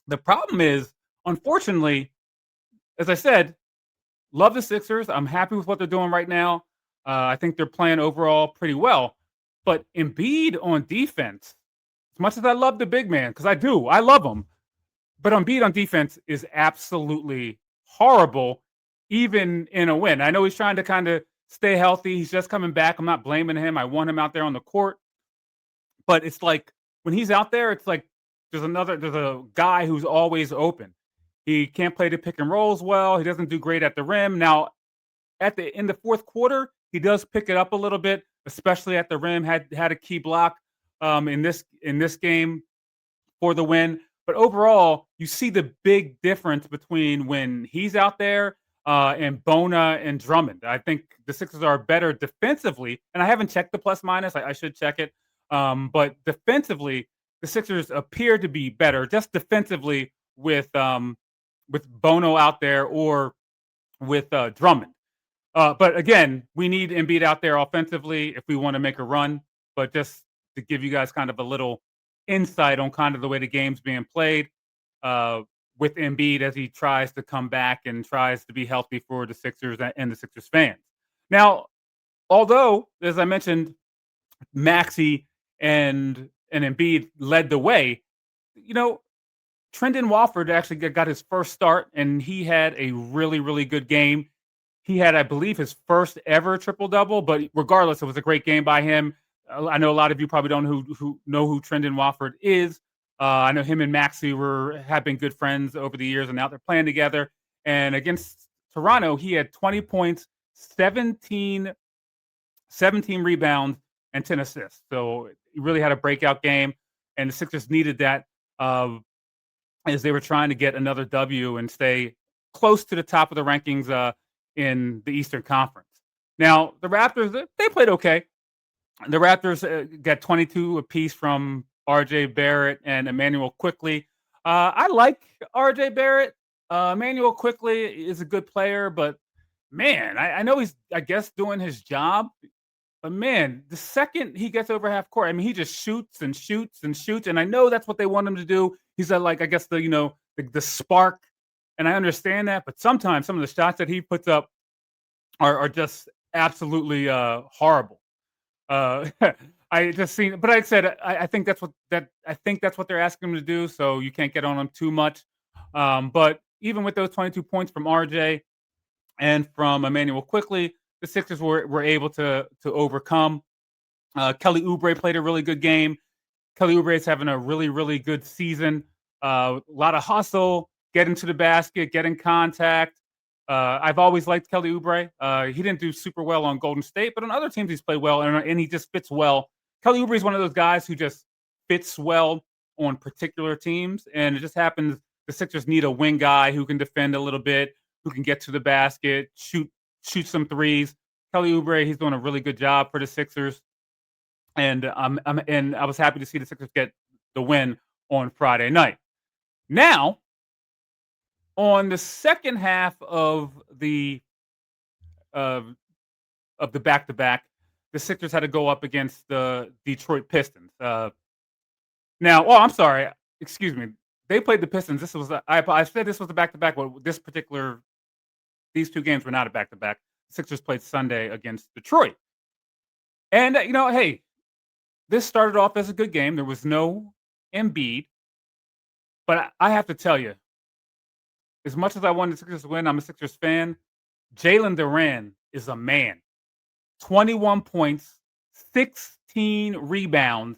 The problem is, unfortunately, as I said, love the Sixers. I'm happy with what they're doing right now. I think they're playing overall pretty well. But Embiid on defense, as much as I love the big man, because I do, I love him. But Embiid on defense is absolutely horrible, even in a win. I know he's trying to kind of stay healthy. He's just coming back. I'm not blaming him. I want him out there on the court. But it's like when he's out there, it's like there's a guy who's always open. He can't play the pick and rolls well. He doesn't do great at the rim. Now, in the fourth quarter, he does pick it up a little bit, especially at the rim. Had a key block in this game for the win. But overall, you see the big difference between when he's out there and Bona and Drummond. I think the Sixers are better defensively, and I haven't checked the plus minus. I should check it. But defensively, the Sixers appear to be better just defensively with Bono out there or with Drummond. But again, we need Embiid out there offensively if we want to make a run. But just to give you guys kind of a little insight on kind of the way the game's being played uh, with Embiid as he tries to come back and tries to be healthy for the Sixers and the Sixers fans. Now, although, as I mentioned, Maxey and Embiid led the way, you know, Trendon Watford actually got his first start, and he had a really, really good game. He had, I believe, his first ever triple double, but regardless, it was a great game by him. I know a lot of you probably don't who know who Trendon Watford is. I know him and Maxey have been good friends over the years, and now they're playing together. And against Toronto, he had 20 points, 17 rebounds, and 10 assists. So he really had a breakout game, and the Sixers needed that as they were trying to get another W and stay close to the top of the rankings in the Eastern Conference. Now, the Raptors, they played okay. The Raptors got 22 apiece from R.J. Barrett and Emmanuel Quickly. I like R.J. Barrett. Emmanuel Quickly is a good player, but man, I know he's, I guess, doing his job. But man, the second he gets over half court, I mean, he just shoots and shoots and shoots. And I know that's what they want him to do. He's like, I guess the spark. And I understand that, but sometimes some of the shots that he puts up are just absolutely horrible. Uh, I just seen, but like I said, I think that's what they're asking him to do. So you can't get on him too much. But even with those 22 points from RJ and from Emmanuel Quickly, the Sixers were able to overcome. Kelly Oubre played a really good game. Kelly Oubre is having a really, really good season. A lot of hustle, get into the basket, get in contact. I've always liked Kelly Oubre. He didn't do super well on Golden State, but on other teams he's played well, and he just fits well. Kelly Oubre is one of those guys who just fits well on particular teams, and it just happens the Sixers need a wing guy who can defend a little bit, who can get to the basket, shoot some threes. Kelly Oubre, he's doing a really good job for the Sixers, and and I was happy to see the Sixers get the win on Friday night. Now, on the second half uh, of the back to back, the Sixers had to go up against the Detroit Pistons. Now, oh, I'm sorry, excuse me. They played the Pistons. I said this was a back to back. Well, these two games were not a back to back. Sixers played Sunday against Detroit, and hey, this started off as a good game. There was no Embiid, but I have to tell you, as much as I wanted the Sixers to win, I'm a Sixers fan. Jalen Duran is a man. 21 points, 16 rebounds.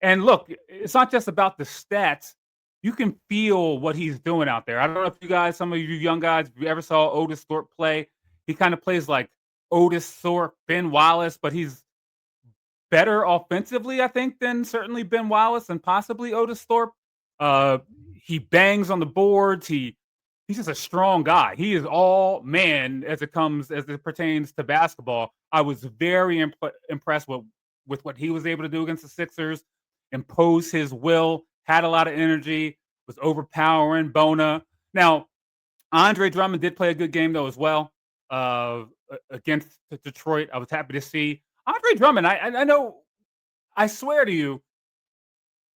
And look, it's not just about the stats. You can feel what he's doing out there. I don't know if some of you young guys, if you ever saw Otis Thorpe play, he kind of plays like Otis Thorpe, Ben Wallace, but he's better offensively, I think, than certainly Ben Wallace and possibly Otis Thorpe. He bangs on the boards. He's just a strong guy. He is all man as it pertains to basketball. I was very impressed with what he was able to do against the Sixers, impose his will, had a lot of energy, was overpowering Bona. Now, Andre Drummond did play a good game though as well against Detroit. I was happy to see Andre Drummond. I know. I swear to you,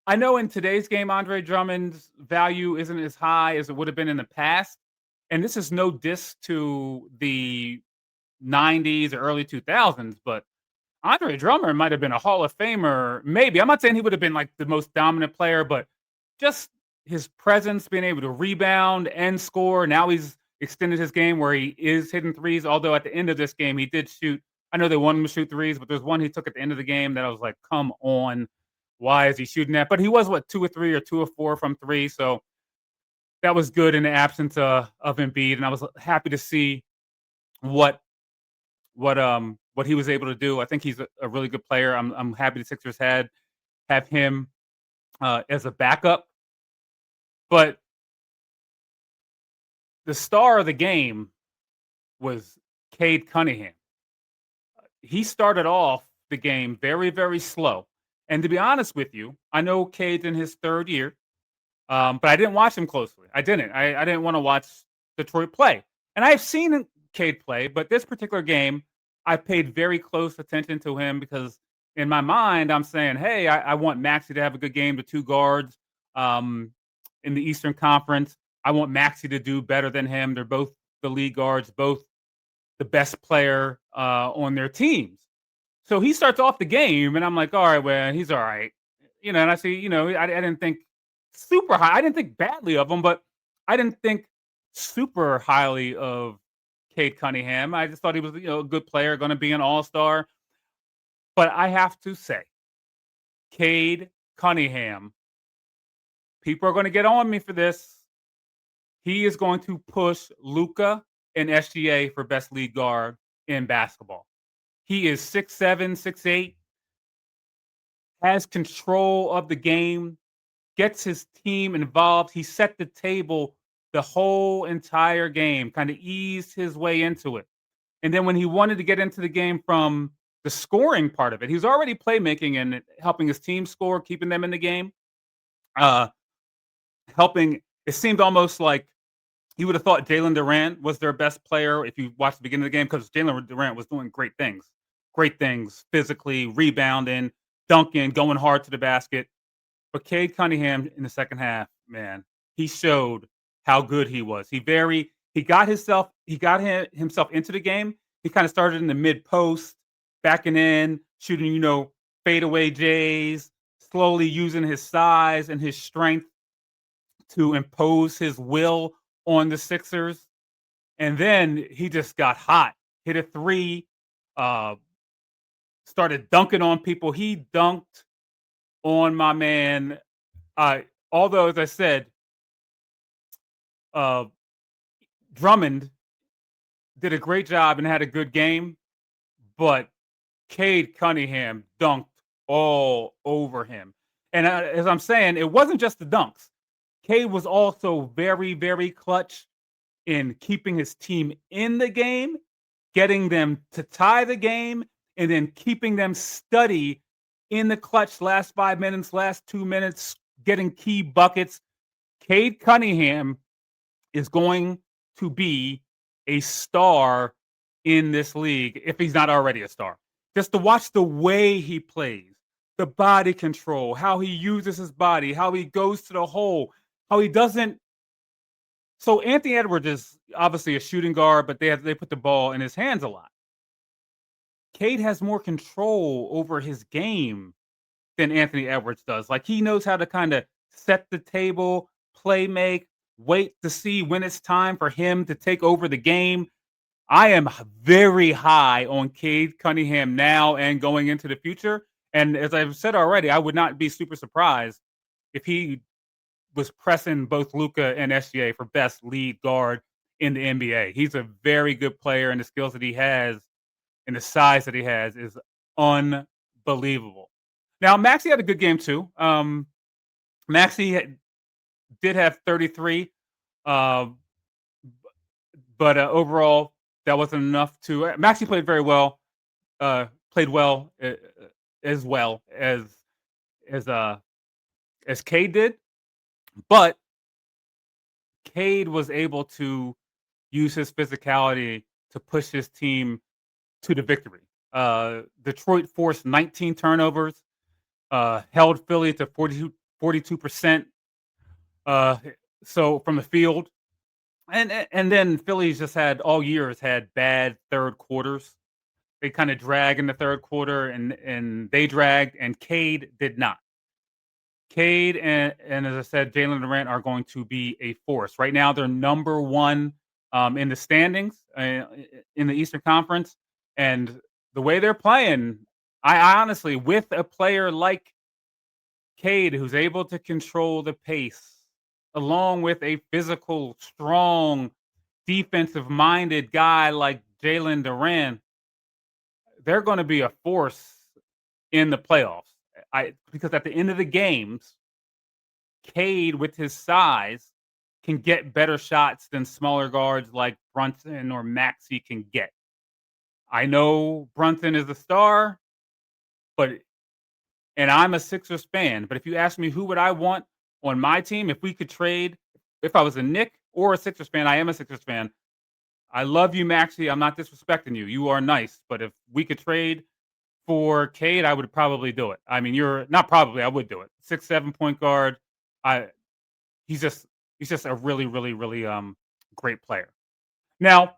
I know in today's game, Andre Drummond's value isn't as high as it would have been in the past, and this is no diss to the '90s or early 2000s, but Andre Drummond might have been a Hall of Famer. Maybe I'm not saying he would have been like the most dominant player, but just his presence, being able to rebound and score. Now he's extended his game where he is hitting threes. Although at the end of this game, he did shoot. I know they wanted him to shoot threes, but there's one he took at the end of the game that I was like, come on. Why is he shooting that? But he was what, 2 or 3 or 2 or 4 from three. So that was good in the absence of Embiid. And I was happy to see what what he was able to do. I think he's a really good player. I'm happy the Sixers have him as a backup. But the star of the game was Cade Cunningham. He started off the game very, very slow. And to be honest with you, I know Cade's in his third year, but I didn't watch him closely. I didn't. I didn't want to watch Detroit play. And I've seen Cade play, but this particular game, I paid very close attention to him because in my mind, I'm saying, hey, I want Maxey to have a good game, the two guards in the Eastern Conference. I want Maxey to do better than him. They're both the league guards, both the best player on their teams. So he starts off the game, and I'm like, all right, well, he's all right. And I see, I didn't think super high. I didn't think badly of him, but I didn't think super highly of Cade Cunningham. I just thought he was, a good player, going to be an all-star. But I have to say, Cade Cunningham, people are going to get on me for this. He is going to push Luka and SGA for best league guard in basketball. He is 6'7", 6'8", has control of the game, gets his team involved. He set the table the whole entire game, kind of eased his way into it. And then when he wanted to get into the game from the scoring part of it, he was already playmaking and helping his team score, keeping them in the game. Helping, it seemed almost like you would have thought Jalen Durant was their best player if you watched the beginning of the game because Jalen Durant was doing great things physically, rebounding, dunking, going hard to the basket. But Cade Cunningham in the second half, man, he showed how good he was. He got himself into the game. He kind of started in the mid post, backing in, shooting, fadeaway J's, slowly using his size and his strength to impose his will on the Sixers. And then he just got hot, hit a three, started dunking on people. He dunked on my man. Although, as I said, Drummond did a great job and had a good game, but Cade Cunningham dunked all over him. And as I'm saying, it wasn't just the dunks. Cade was also very, very clutch in keeping his team in the game, getting them to tie the game, and then keeping them steady in the clutch last 5 minutes, last 2 minutes, getting key buckets. Cade Cunningham is going to be a star in this league if he's not already a star. Just to watch the way he plays, the body control, how he uses his body, how he goes to the hole, how he doesn't. So Anthony Edwards is obviously a shooting guard, but they put the ball in his hands a lot. Cade has more control over his game than Anthony Edwards does. Like, he knows how to kind of set the table, play make, wait to see when it's time for him to take over the game. I am very high on Cade Cunningham now and going into the future. And as I've said already, I would not be super surprised if he was pressing both Luka and SGA for best lead guard in the NBA. He's a very good player, and the skills that he has and the size that he has is unbelievable. Now, Maxey had a good game too. Maxey did have 33, uh, but overall, that wasn't enough to. Maxey played very well, played well as well as Cade did, but Cade was able to use his physicality to push his team to the victory. Detroit forced 19 turnovers, held Philly to 42%. Uh, so from the field, and then Philly's just had all year has had bad third quarters. They kind of drag in the third quarter, and they dragged, and Cade did not. Cade and as I said, Jalen Durant are going to be a force. Right now, they're number one in the standings in the Eastern Conference, and the way they're playing, I honestly, with a player like Cade, who's able to control the pace, along with a physical, strong, defensive-minded guy like Jalen Duran, they're going to be a force in the playoffs. Because at the end of the games, Cade, with his size, can get better shots than smaller guards like Brunson or Maxey can get. I know Brunson is a star, but and I'm a Sixers fan, but if you ask me who would I want on my team if we could trade, if I was a Knick or a Sixers fan, I am a Sixers fan. I love you, Maxey. I'm not disrespecting you. You are nice, but if we could trade for Cade, I would probably do it. I mean, you're not probably. I would do it. 6'7" point guard. I he's just he's just a really great player. Now,